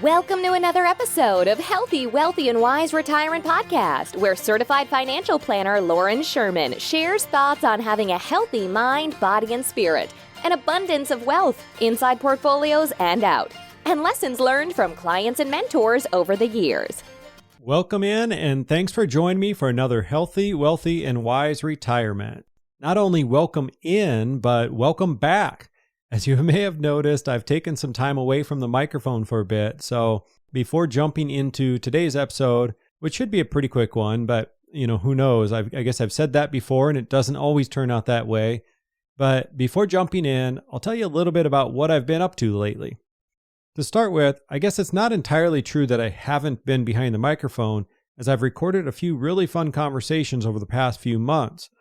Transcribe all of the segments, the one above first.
Welcome to another episode of Healthy, Wealthy, and Wise Retirement Podcast, where certified financial planner Lauren Sherman shares thoughts on having a healthy mind, body, and spirit, an abundance of wealth inside portfolios and out, and lessons learned from clients and mentors over the years. Welcome in, and thanks for joining me for another Healthy, Wealthy, and Wise Retirement. Not only welcome in, but welcome back. As you may have noticed, I've taken some time away from the microphone for a bit, so before jumping into today's episode, which should be a pretty quick one, but who knows? I guess I've said that before, and it doesn't always turn out that way. But before jumping in, I'll tell you a little bit about what I've been up to lately. To start with, I guess it's not entirely true that I haven't been behind the microphone, as I've recorded a few really fun conversations over the past few months.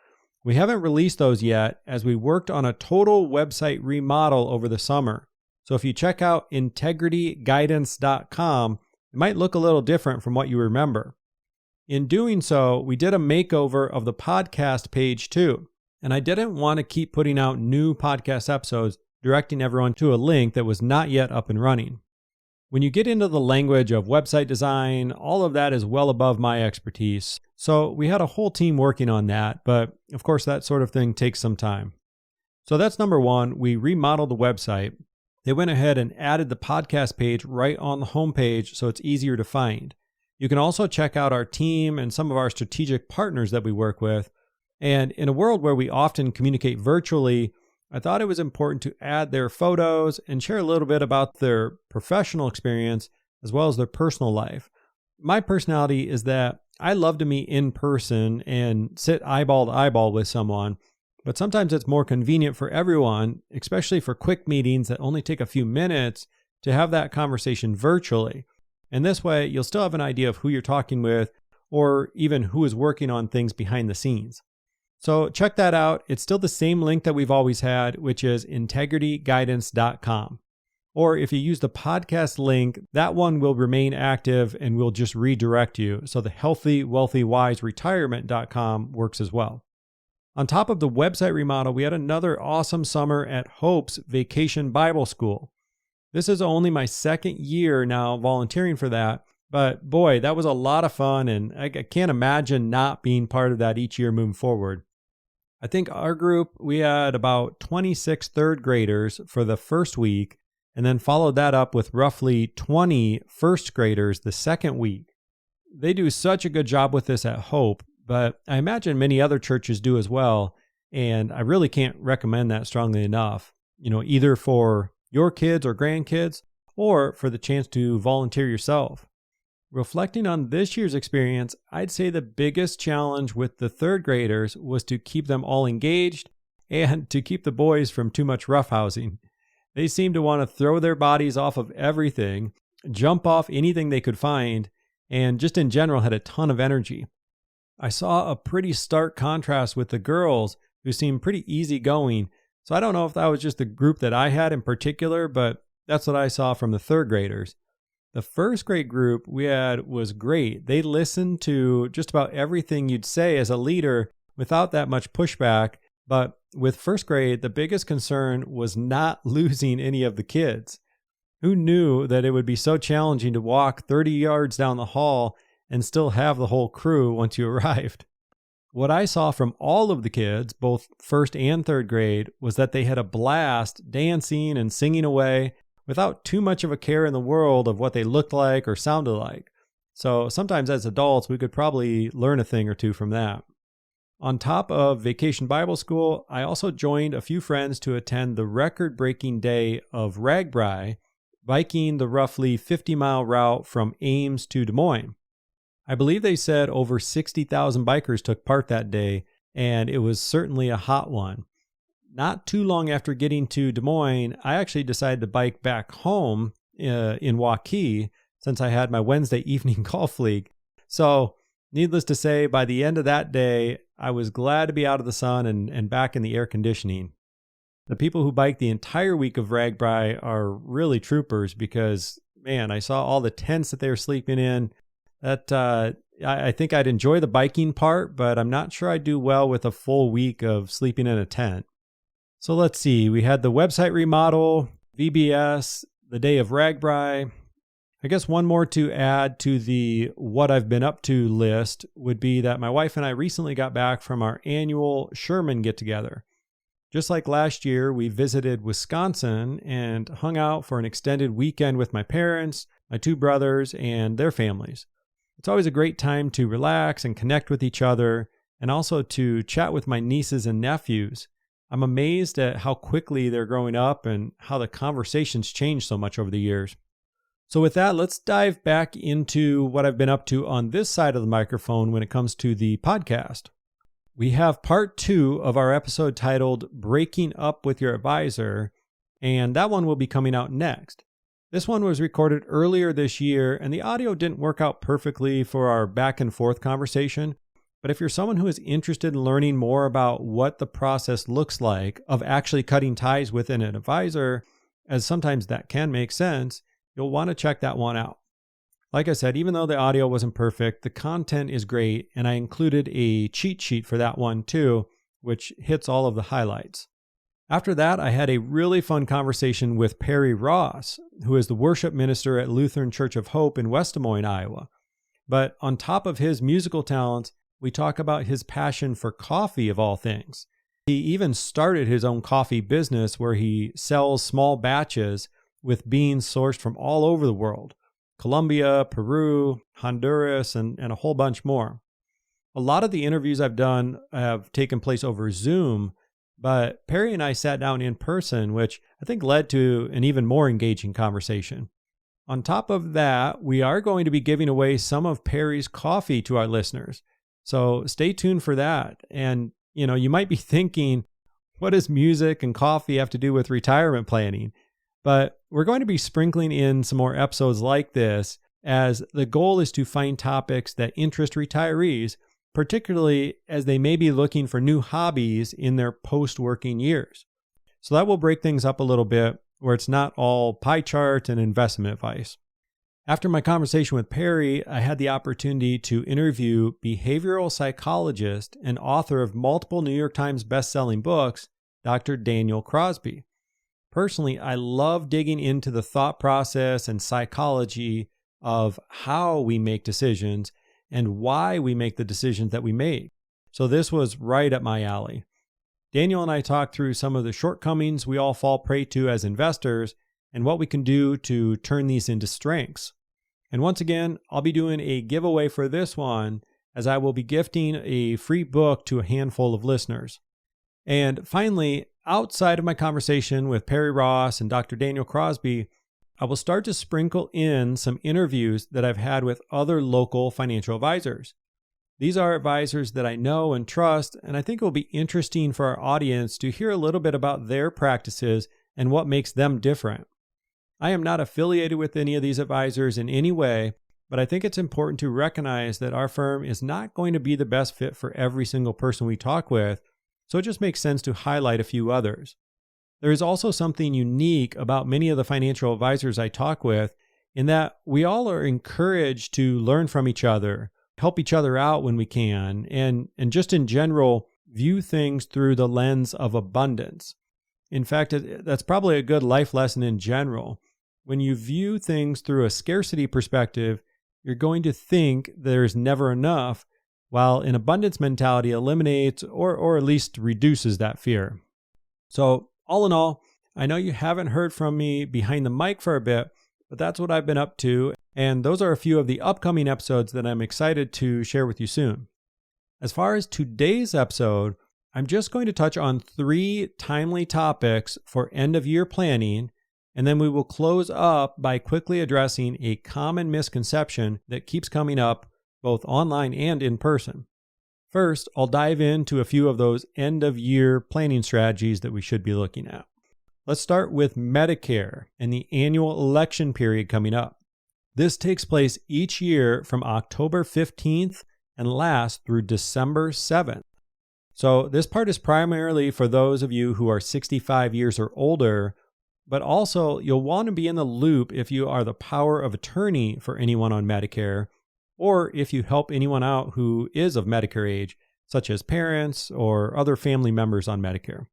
We haven't released those yet, as we worked on a total website remodel over the summer. So if you check out integrityguidance.com, it might look a little different from what you remember. In doing so, we did a makeover of the podcast page too, and I didn't want to keep putting out new podcast episodes directing everyone to a link that was not yet up and running. When you get into the language of website design, all of that is well above my expertise. So we had a whole team working on that, but of course that sort of thing takes some time. So that's number one. We remodeled the website. They went ahead and added the podcast page right on the homepage so it's easier to find. You can also check out our team and some of our strategic partners that we work with. And in a world where we often communicate virtually, I thought it was important to add their photos and share a little bit about their professional experience as well as their personal life. My personality is that I love to meet in person and sit eyeball to eyeball with someone, but sometimes it's more convenient for everyone, especially for quick meetings that only take a few minutes, to have that conversation virtually. And this way, you'll still have an idea of who you're talking with or even who is working on things behind the scenes. So check that out. It's still the same link that we've always had, which is integrityguidance.com. Or if you use the podcast link, that one will remain active and will just redirect you. So the Healthy, Wealthy, Wise Retirement.com works as well. On top of the website remodel, we had another awesome summer at Hope's Vacation Bible School. This is only my second year now volunteering for that. But boy, that was a lot of fun, and I can't imagine not being part of that each year moving forward. I think our group, we had about 26 third graders for the first week, and then followed that up with roughly 20 first graders the second week. They do such a good job with this at Hope, but I imagine many other churches do as well, and I really can't recommend that strongly enough, either for your kids or grandkids, or for the chance to volunteer yourself. Reflecting on this year's experience, I'd say the biggest challenge with the third graders was to keep them all engaged and to keep the boys from too much roughhousing. They seemed to want to throw their bodies off of everything, jump off anything they could find, and just in general had a ton of energy. I saw a pretty stark contrast with the girls, who seemed pretty easygoing, so I don't know if that was just the group that I had in particular, but that's what I saw from the third graders. The first grade group we had was great. They listened to just about everything you'd say as a leader without that much pushback. But with first grade, the biggest concern was not losing any of the kids. Who knew that it would be so challenging to walk 30 yards down the hall and still have the whole crew once you arrived? What I saw from all of the kids, both first and third grade, was that they had a blast dancing and singing away without too much of a care in the world of what they looked like or sounded like. So sometimes as adults, we could probably learn a thing or two from that. On top of Vacation Bible School, I also joined a few friends to attend the record-breaking day of RAGBRAI, biking the roughly 50-mile route from Ames to Des Moines. I believe they said over 60,000 bikers took part that day, and it was certainly a hot one. Not too long after getting to Des Moines, I actually decided to bike back home in Waukee since I had my Wednesday evening golf league. So needless to say, by the end of that day, I was glad to be out of the sun and back in the air conditioning. The people who bike the entire week of RAGBRAI are really troopers because, man, I saw all the tents that they were sleeping in. I think I'd enjoy the biking part, but I'm not sure I'd do well with a full week of sleeping in a tent. So let's see, we had the website remodel, VBS, the day of RAGBRAI. I guess one more to add to the what I've been up to list would be that my wife and I recently got back from our annual Sherman get-together. Just like last year, we visited Wisconsin and hung out for an extended weekend with my parents, my two brothers, and their families. It's always a great time to relax and connect with each other, and also to chat with my nieces and nephews. I'm amazed at how quickly they're growing up and how the conversations changed so much over the years. So with that, let's dive back into what I've been up to on this side of the microphone when it comes to the podcast. We have part 2 of our episode titled Breaking Up with Your Advisor, and that one will be coming out next. This one was recorded earlier this year, and the audio didn't work out perfectly for our back and forth conversation. But if you're someone who is interested in learning more about what the process looks like of actually cutting ties with an advisor, as sometimes that can make sense, you'll want to check that one out. Like I said, even though the audio wasn't perfect, the content is great, and I included a cheat sheet for that one too, which hits all of the highlights. After that, I had a really fun conversation with Perry Roth, who is the worship minister at Lutheran Church of Hope in West Des Moines, Iowa. But on top of his musical talents, we talk about his passion for coffee of all things. He even started his own coffee business where he sells small batches with beans sourced from all over the world: Colombia, Peru, Honduras, and a whole bunch more. A lot of the interviews I've done have taken place over Zoom, but Perry and I sat down in person, which I think led to an even more engaging conversation. On top of that, we are going to be giving away some of Perry's coffee to our listeners. So stay tuned for that. And, you might be thinking, what does music and coffee have to do with retirement planning? But we're going to be sprinkling in some more episodes like this, as the goal is to find topics that interest retirees, particularly as they may be looking for new hobbies in their post-working years. So that will break things up a little bit, where it's not all pie chart and investment advice. After my conversation with Perry, I had the opportunity to interview behavioral psychologist and author of multiple New York Times best-selling books, Dr. Daniel Crosby. Personally, I love digging into the thought process and psychology of how we make decisions and why we make the decisions that we make. So this was right up my alley. Daniel and I talked through some of the shortcomings we all fall prey to as investors and what we can do to turn these into strengths. And once again, I'll be doing a giveaway for this one, as I will be gifting a free book to a handful of listeners. And finally, outside of my conversation with Perry Ross and Dr. Daniel Crosby, I will start to sprinkle in some interviews that I've had with other local financial advisors. These are advisors that I know and trust, and I think it will be interesting for our audience to hear a little bit about their practices and what makes them different. I am not affiliated with any of these advisors in any way, but I think it's important to recognize that our firm is not going to be the best fit for every single person we talk with, so it just makes sense to highlight a few others. There is also something unique about many of the financial advisors I talk with, in that we all are encouraged to learn from each other, help each other out when we can, and just in general, view things through the lens of abundance. In fact, that's probably a good life lesson in general. When you view things through a scarcity perspective, you're going to think there's never enough, while an abundance mentality eliminates or at least reduces that fear. So all in all, I know you haven't heard from me behind the mic for a bit, but that's what I've been up to, and those are a few of the upcoming episodes that I'm excited to share with you soon. As far as today's episode, I'm just going to touch on 3 timely topics for end-of-year planning, and then we will close up by quickly addressing a common misconception that keeps coming up both online and in person. First, I'll dive into a few of those end-of-year planning strategies that we should be looking at. Let's start with Medicare and the annual election period coming up. This takes place each year from October 15th and lasts through December 7th. So this part is primarily for those of you who are 65 years or older, but also you'll want to be in the loop if you are the power of attorney for anyone on Medicare, or if you help anyone out who is of Medicare age, such as parents or other family members on Medicare.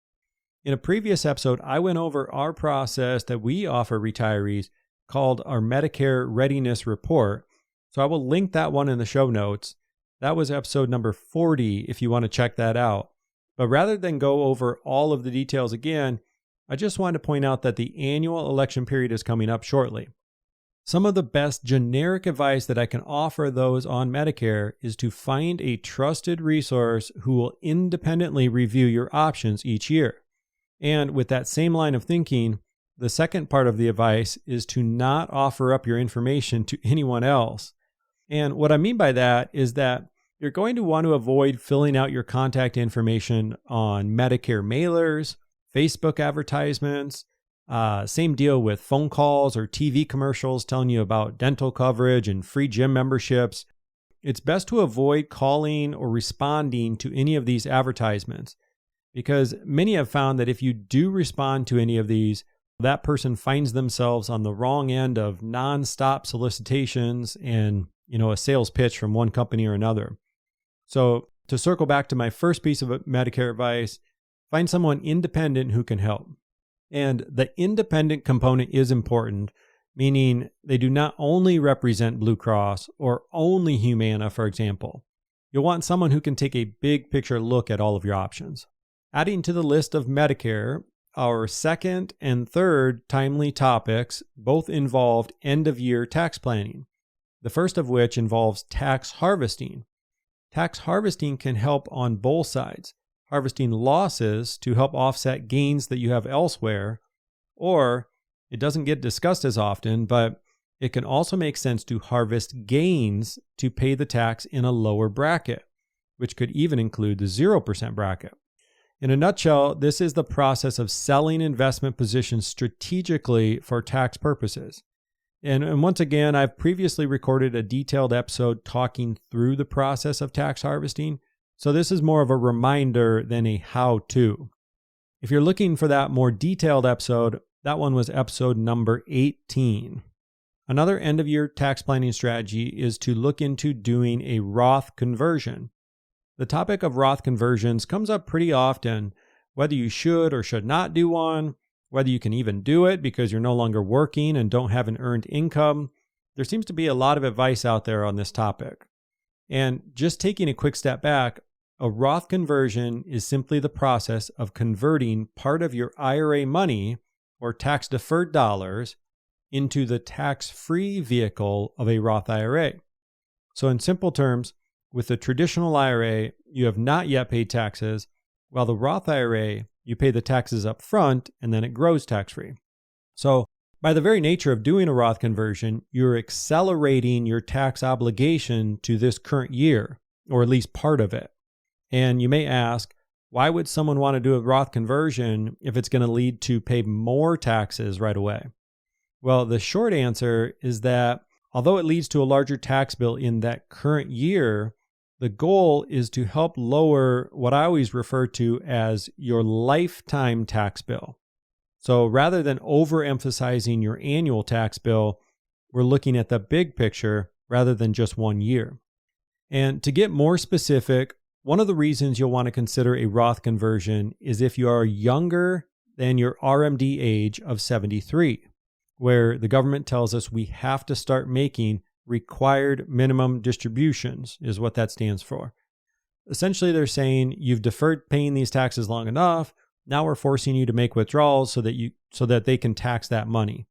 In a previous episode, I went over our process that we offer retirees called our Medicare Readiness Report. So I will link that one in the show notes. That was episode number 40 if you want to check that out. But rather than go over all of the details again, I just wanted to point out that the annual election period is coming up shortly. Some of the best generic advice that I can offer those on Medicare is to find a trusted resource who will independently review your options each year. And with that same line of thinking, the second part of the advice is to not offer up your information to anyone else. And what I mean by that is that you're going to want to avoid filling out your contact information on Medicare mailers, Facebook advertisements, same deal with phone calls or TV commercials telling you about dental coverage and free gym memberships. It's best to avoid calling or responding to any of these advertisements because many have found that if you do respond to any of these, that person finds themselves on the wrong end of nonstop solicitations and, a sales pitch from one company or another. So to circle back to my first piece of Medicare advice, find someone independent who can help. And the independent component is important, meaning they do not only represent Blue Cross or only Humana, for example. You'll want someone who can take a big picture look at all of your options. Adding to the list of Medicare, our second and third timely topics both involved end-of-year tax planning, the first of which involves tax harvesting. Tax harvesting can help on both sides, harvesting losses to help offset gains that you have elsewhere, or it doesn't get discussed as often, but it can also make sense to harvest gains to pay the tax in a lower bracket, which could even include the 0% bracket. In a nutshell, this is the process of selling investment positions strategically for tax purposes. And once again, I've previously recorded a detailed episode talking through the process of tax harvesting, so this is more of a reminder than a how-to. If you're looking for that more detailed episode, that one was episode number 18. Another end-of-year tax planning strategy is to look into doing a Roth conversion. The topic of Roth conversions comes up pretty often, whether you should or should not do one, whether you can even do it because you're no longer working and don't have an earned income. There seems to be a lot of advice out there on this topic. And just taking a quick step back, a Roth conversion is simply the process of converting part of your IRA money or tax-deferred dollars into the tax-free vehicle of a Roth IRA. So in simple terms, with the traditional IRA, you have not yet paid taxes, while the Roth IRA, you pay the taxes up front and then it grows tax-free. So by the very nature of doing a Roth conversion, you're accelerating your tax obligation to this current year, or at least part of it. And you may ask, why would someone want to do a Roth conversion if it's going to lead to pay more taxes right away? Well, the short answer is that although it leads to a larger tax bill in that current year, the goal is to help lower what I always refer to as your lifetime tax bill. So rather than overemphasizing your annual tax bill, we're looking at the big picture rather than just 1 year. And to get more specific, one of the reasons you'll want to consider a Roth conversion is if you are younger than your RMD age of 73, where the government tells us we have to start making required minimum distributions, is what that stands for. Essentially, they're saying you've deferred paying these taxes long enough. Now we're forcing you to make withdrawals so that they can tax that money.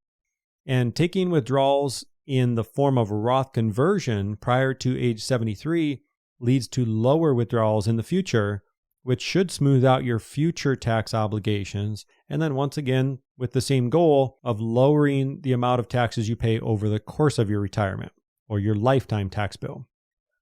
And taking withdrawals in the form of a Roth conversion prior to age 73 leads to lower withdrawals in the future, which should smooth out your future tax obligations. And then once again, with the same goal of lowering the amount of taxes you pay over the course of your retirement or your lifetime tax bill.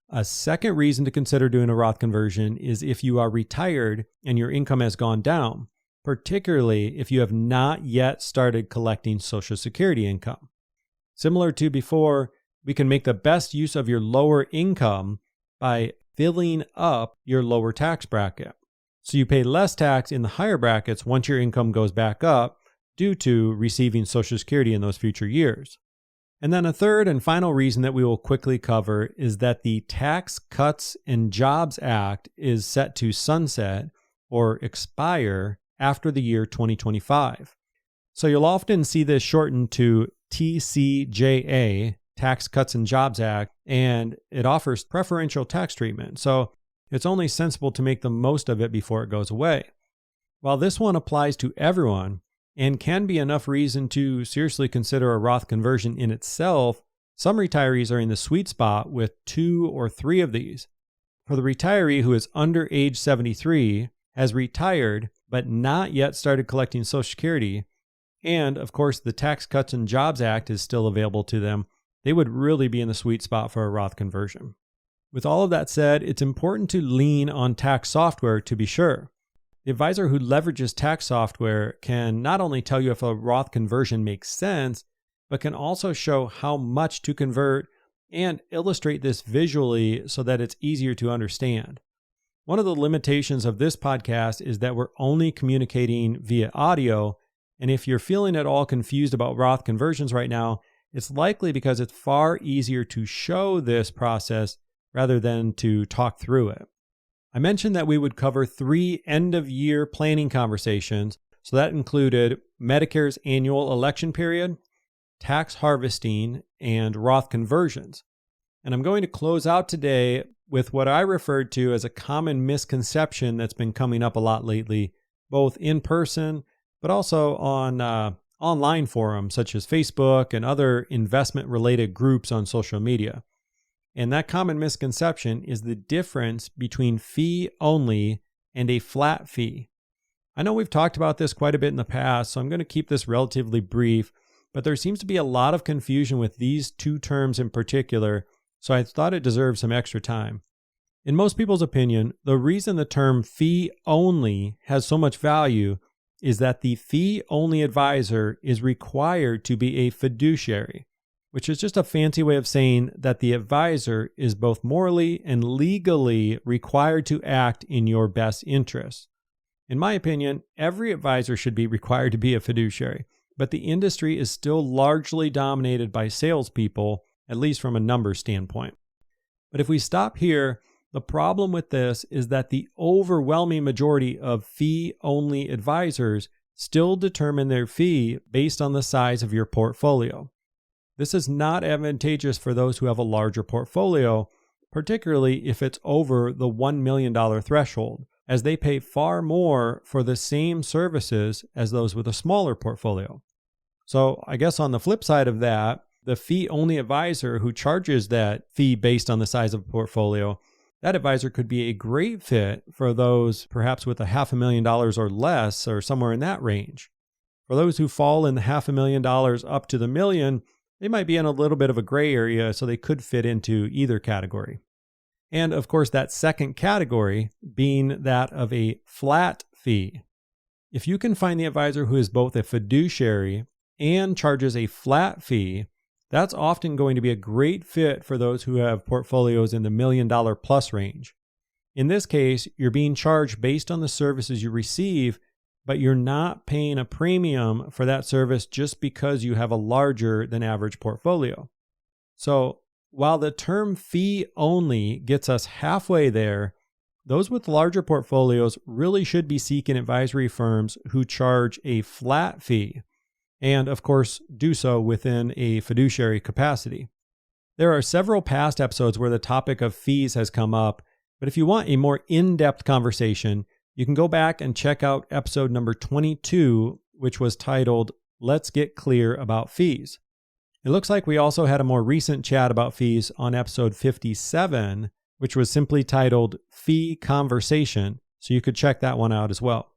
A second reason to consider doing a Roth conversion is if you are retired and your income has gone down, particularly if you have not yet started collecting Social Security income. Similar to before, we can make the best use of your lower income by filling up your lower tax bracket. So you pay less tax in the higher brackets once your income goes back up due to receiving Social Security in those future years. And then a third and final reason that we will quickly cover is that the Tax Cuts and Jobs Act is set to sunset or expire after the year 2025. So you'll often see this shortened to TCJA, Tax Cuts and Jobs Act, and it offers preferential tax treatment. So it's only sensible to make the most of it before it goes away. While this one applies to everyone and can be enough reason to seriously consider a Roth conversion in itself, some retirees are in the sweet spot with 2 or 3 of these. For the retiree who is under age 73, has retired but not yet started collecting Social Security, and of course the Tax Cuts and Jobs Act is still available to them, they would really be in the sweet spot for a Roth conversion. With all of that said, it's important to lean on tax software to be sure. The advisor who leverages tax software can not only tell you if a Roth conversion makes sense, but can also show how much to convert and illustrate this visually so that it's easier to understand. One of the limitations of this podcast is that we're only communicating via audio, and if you're feeling at all confused about Roth conversions right now, it's likely because it's far easier to show this process rather than to talk through it. I mentioned that we would cover 3 end-of-year planning conversations, so that included Medicare's annual election period, tax harvesting, and Roth conversions. And I'm going to close out today with what I referred to as a common misconception that's been coming up a lot lately, both in person, but also on online forums such as Facebook and other investment-related groups on social media. And that common misconception is the difference between fee only and a flat fee. I know we've talked about this quite a bit in the past, so I'm going to keep this relatively brief, but there seems to be a lot of confusion with these 2 terms in particular, so I thought it deserved some extra time. In most people's opinion, the reason the term fee only has so much value is that the fee only advisor is required to be a fiduciary, which is just a fancy way of saying that the advisor is both morally and legally required to act in your best interests. In my opinion, every advisor should be required to be a fiduciary, but the industry is still largely dominated by salespeople, at least from a numbers standpoint. But if we stop here, the problem with this is that the overwhelming majority of fee-only advisors still determine their fee based on the size of your portfolio. This is not advantageous for those who have a larger portfolio, particularly if it's over the $1 million threshold, as they pay far more for the same services as those with a smaller portfolio. So I guess on the flip side of that, the fee-only advisor who charges that fee based on the size of a portfolio, that advisor could be a great fit for those perhaps with $500,000 or less, or somewhere in that range. For those who fall in the $500,000 up to the $1 million, they might be in a little bit of a gray area, so they could fit into either category. And of course, that second category being that of a flat fee. If you can find the advisor who is both a fiduciary and charges a flat fee, that's often going to be a great fit for those who have portfolios in the $1 million plus range. In this case, you're being charged based on the services you receive, but you're not paying a premium for that service just because you have a larger than average portfolio. So while the term fee only gets us halfway there, those with larger portfolios really should be seeking advisory firms who charge a flat fee, and of course do so within a fiduciary capacity. There are several past episodes where the topic of fees has come up, but if you want a more in-depth conversation, you can go back and check out episode number 22, which was titled, Let's Get Clear About Fees. It looks like we also had a more recent chat about fees on episode 57, which was simply titled Fee Conversation, so you could check that one out as well.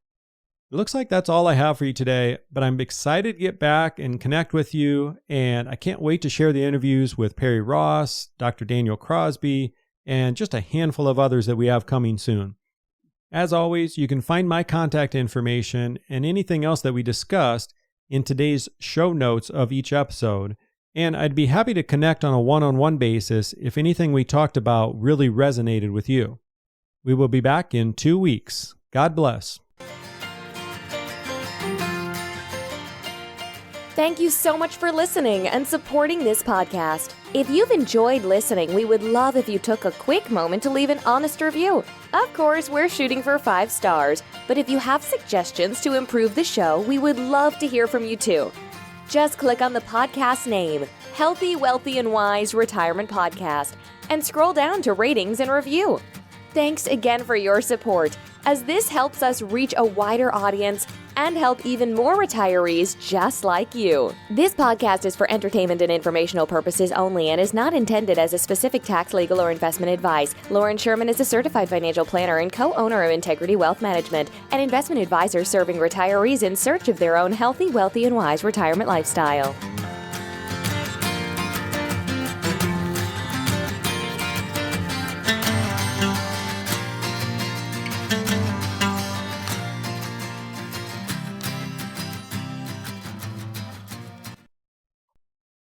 It looks like that's all I have for you today, but I'm excited to get back and connect with you, and I can't wait to share the interviews with Perry Ross, Dr. Daniel Crosby, and just a handful of others that we have coming soon. As always, you can find my contact information and anything else that we discussed in today's show notes of each episode, and I'd be happy to connect on a one-on-one basis if anything we talked about really resonated with you. We will be back in 2 weeks. God bless. Thank you so much for listening and supporting this podcast. If you've enjoyed listening, we would love if you took a quick moment to leave an honest review. Of course, we're shooting for 5 stars, but if you have suggestions to improve the show, we would love to hear from you too. Just click on the podcast name, Healthy, Wealthy, and Wise Retirement Podcast, and scroll down to ratings and review. Thanks again for your support, as this helps us reach a wider audience and help even more retirees just like you. This podcast is for entertainment and informational purposes only and is not intended as a specific tax, legal, or investment advice. Lauren Sherman is a certified financial planner and co-owner of Integrity Wealth Management, an investment advisor serving retirees in search of their own healthy, wealthy, and wise retirement lifestyle.